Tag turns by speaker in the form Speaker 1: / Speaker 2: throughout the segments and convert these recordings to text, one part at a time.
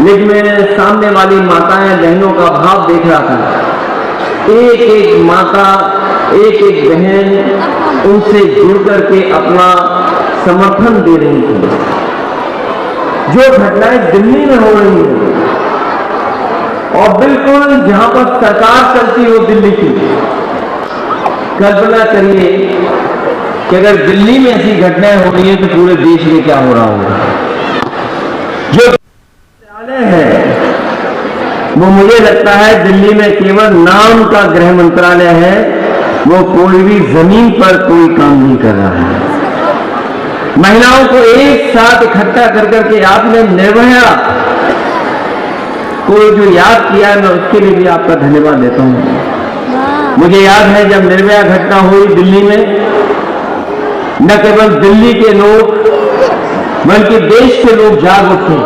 Speaker 1: लेकिन मैं सामने वाली माताएं बहनों का भाव देख रहा था। एक एक माता, एक एक बहन उनसे जुड़ करके अपना समर्थन दे रही थी। जो घटनाएं दिल्ली में हो रही हैं और बिल्कुल जहां पर सरकार चलती हो दिल्ली की, कल्पना करिए कि अगर दिल्ली में ऐसी घटनाएं हो रही हैं तो पूरे देश में क्या हो रहा होगा। जो मंत्रालय है वो मुझे लगता है दिल्ली में केवल नाम का गृह मंत्रालय है, वो कोई भी जमीन पर कोई काम नहीं कर रहा है। महिलाओं को एक साथ इकट्ठा कर करके आपने निर्भया को जो याद किया है, मैं उसके लिए भी आपका धन्यवाद देता हूं। मुझे याद है जब निर्भया घटना हुई दिल्ली में, न केवल दिल्ली के लोग बल्कि देश के लोग जाग उठे।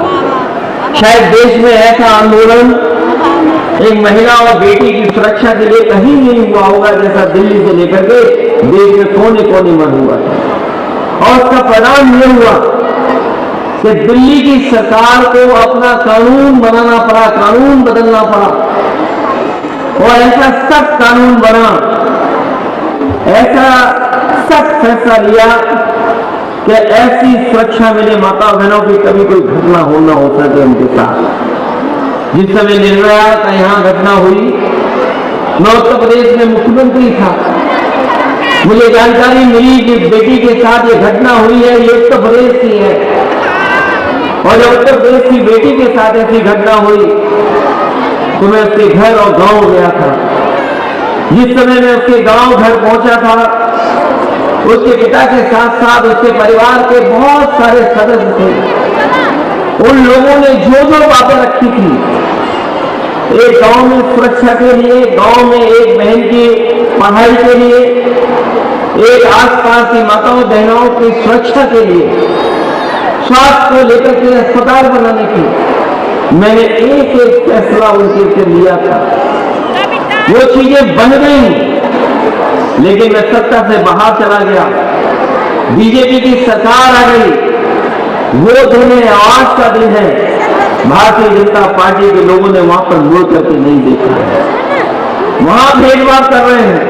Speaker 1: शायद देश में ऐसा आंदोलन एक महिला और बेटी की सुरक्षा के लिए कहीं नहीं हुआ होगा जैसा दिल्ली से लेकर के देश में कोने कोने में हुआ था। और उसका परिणाम यह हुआ कि दिल्ली की सरकार को अपना कानून बनाना पड़ा, कानून बदलना पड़ा और ऐसा सख्त कानून बना, ऐसा सख्त फैसला लिया कि ऐसी सुरक्षा मिले माता बहनों की कभी कोई घटना हो ना हो सके उनके साथ। जिस समय निर्भया का यहां घटना हुई, मैं उत्तर प्रदेश में मुख्यमंत्री था। मुझे जानकारी मिली कि बेटी के साथ ये घटना हुई है, ये उत्तर प्रदेश की है। और जब उत्तर प्रदेश की बेटी के साथ ऐसी घटना हुई तो मैं उसके घर और गांव गया था। जिस समय मैं उसके गांव घर पहुंचा था, उसके पिता के साथ साथ उसके परिवार के बहुत सारे सदस्य थे। उन लोगों ने जो जो बातें रखी थी, एक गांव में सुरक्षा के लिए, गांव में एक बहन की पढ़ाई के लिए, एक आसपास की माताओं बहनों की सुरक्षा के लिए, स्वास्थ्य को लेकर के अस्पताल बनाने की, मैंने एक एक फैसला उनके से लिया था। वो चीजें बन गई, लेकिन मैं सत्ता से बाहर चला गया, बीजेपी की सरकार आ गई। वो दिन है, आज का दिन है, भारतीय जनता पार्टी के लोगों ने वहां पर मुड़ करके नहीं देखा है, वहां भेदभाव कर रहे हैं।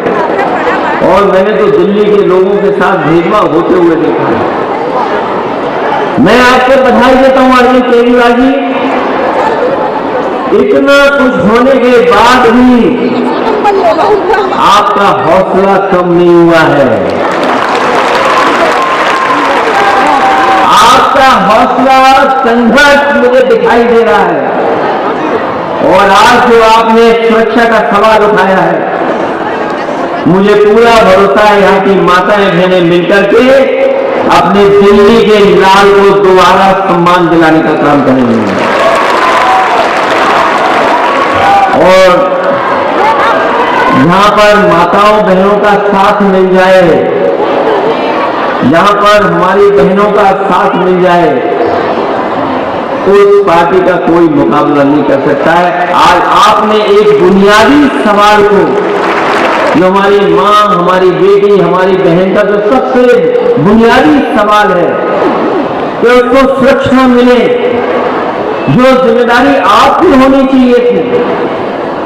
Speaker 1: और मैंने तो दिल्ली के लोगों के साथ भेदभाव होते हुए देखा है। मैं आपको बधाई देता हूं अरविंद केजरीवाल जी, इतना कुछ होने के बाद भी आपका हौसला कम नहीं हुआ है। आपका हौसला, संघर्ष मुझे दिखाई दे रहा है। और आज जो आपने सुरक्षा का सवाल उठाया है, मुझे पूरा भरोसा है यहाँ की माताएं बहनें मिलकर के अपने दिल्ली के लाल को दोबारा सम्मान दिलाने का काम करेंगे। और जहां पर माताओं बहनों का साथ मिल जाए, जहां पर हमारी बहनों का साथ मिल जाए, उस पार्टी का कोई मुकाबला नहीं कर सकता है। आज आपने एक बुनियादी सवाल को, जो हमारी मां, हमारी बेटी, हमारी बहन का जो सबसे बुनियादी सवाल है कि उसको सुरक्षा मिले, जो जिम्मेदारी आपकी होनी चाहिए थी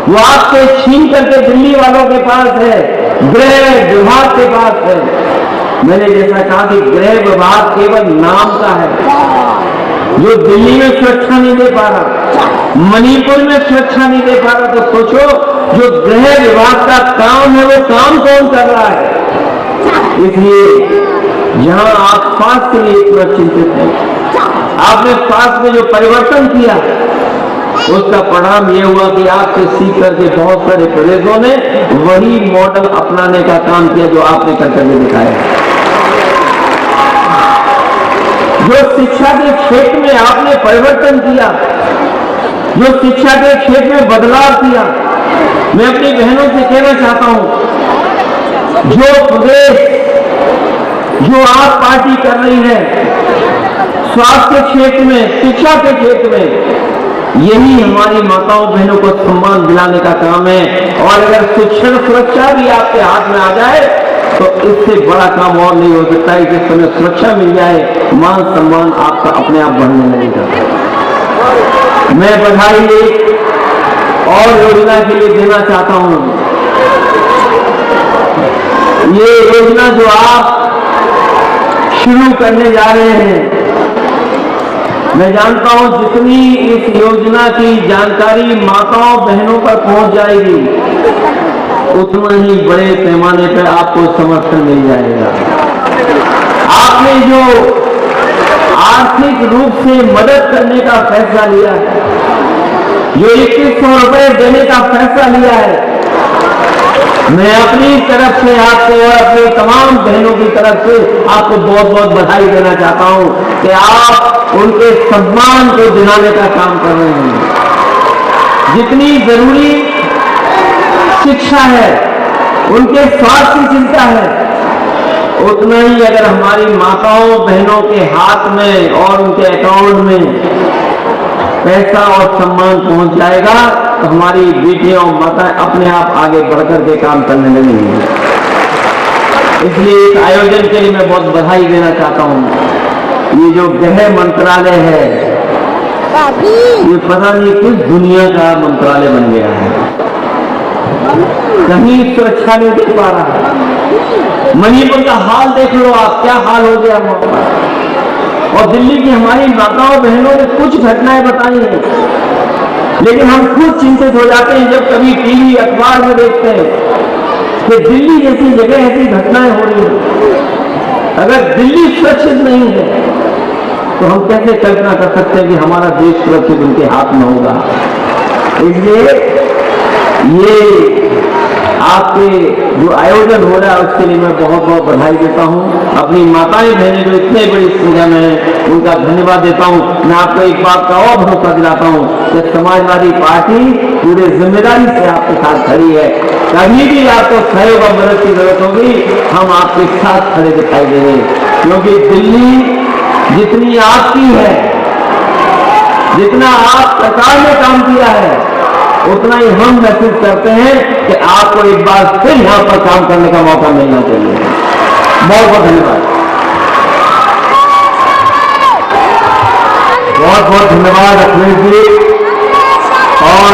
Speaker 1: वो आपसे छीन करके दिल्ली वालों के पास है, गृह विभाग के पास है। मैंने जैसा कहा कि गृह विभाग केवल नाम का है, जो दिल्ली में सुरक्षा नहीं दे पा रहा, मणिपुर में सुरक्षा नहीं दे पा रहा, तो सोचो जो गृह विभाग का काम है वो काम कौन कर रहा है। इसलिए जहां आप स्वास्थ्य के लिए इतना चिंतित हैं, आपने स्वास्थ्य में जो परिवर्तन किया उसका परिणाम यह हुआ कि आपसे सीख करके बहुत सारे प्रदेशों ने वही मॉडल अपनाने का काम किया जो आपने करके दिखाया। जो शिक्षा के क्षेत्र में आपने परिवर्तन किया, जो शिक्षा के क्षेत्र में बदलाव किया, मैं अपनी बहनों से कहना चाहता हूं, जो प्रदेश, जो आप पार्टी कर रही है स्वास्थ्य क्षेत्र में, शिक्षा के क्षेत्र में, यही हमारी माताओं बहनों को सम्मान दिलाने का काम है। और अगर शिक्षण सुरक्षा भी आपके हाथ में आ जाए तो इससे बड़ा काम और नहीं हो सकता है। जिस समय सुरक्षा मिल जाए, मान सम्मान आपका अपने आप बढ़ने लगेगा। मैं बधाई एक और योजना के लिए देना चाहता हूं। ये योजना जो आप शुरू करने जा रहे हैं, मैं जानता हूं जितनी इस योजना की जानकारी माताओं बहनों पर पहुंच जाएगी, उतना ही बड़े पैमाने पर आपको समर्थन मिल जाएगा। आपने जो आर्थिक रूप से मदद करने का फैसला लिया है, जो 2100 रुपए देने का फैसला लिया है, मैं अपनी तरफ से आपको और अपनी तमाम बहनों की तरफ से आपको बहुत बहुत बधाई देना चाहता हूं कि आप उनके सम्मान को दिलाने का काम कर रहे हैं। जितनी जरूरी शिक्षा है, उनके स्वास्थ्य की चिंता है, उतना ही अगर हमारी माताओं बहनों के हाथ में और उनके अकाउंट में पैसा और सम्मान पहुंच जाएगा तो हमारी बेटियां और माताएं अपने आप आगे बढ़कर के काम करने लगेंगी। इसलिए इस आयोजन के लिए मैं बहुत बधाई देना चाहता हूं। ये जो गृह मंत्रालय है, ये पता नहीं किस दुनिया का मंत्रालय बन गया है, कहीं सुरक्षा नहीं दे पा रहा है। मणिपुर का हाल देख लो आप, क्या हाल हो गया वहां। और दिल्ली की हमारी माताओं बहनों ने कुछ घटनाएं बताई हैं, लेकिन हम खुद चिंतित हो जाते हैं जब कभी टीवी अखबार में देखते हैं कि दिल्ली जैसी जगह ऐसी घटनाएं हो रही हैं। अगर दिल्ली सुरक्षित नहीं है तो हम कैसे कल्पना कर सकते हैं कि हमारा देश सुरक्षित उनके हाथ में होगा। इसलिए ये आपके जो आयोजन हो रहा है उसके लिए मैं बहुत बहुत बधाई देता हूं। अपनी माताएं बहनें जो इतने बड़ी संख्या में हैं, उनका धन्यवाद देता हूं। मैं आपको एक बात का और भरोसा दिलाता हूं कि समाजवादी पार्टी पूरे जिम्मेदारी से आपके साथ खड़ी है। कभी भी आपको सहयोग और मदद की जरूरत होगी, हम आपके साथ खड़े दिखाई देंगे, क्योंकि दिल्ली जितनी आपकी है, जितना आप सरकार ने काम किया है, उतना ही हम महसूस करते हैं कि आपको एक बार फिर यहां पर काम करने का मौका मिलना चाहिए। बहुत बहुत धन्यवाद। बहुत बहुत धन्यवाद अखिलेश जी। और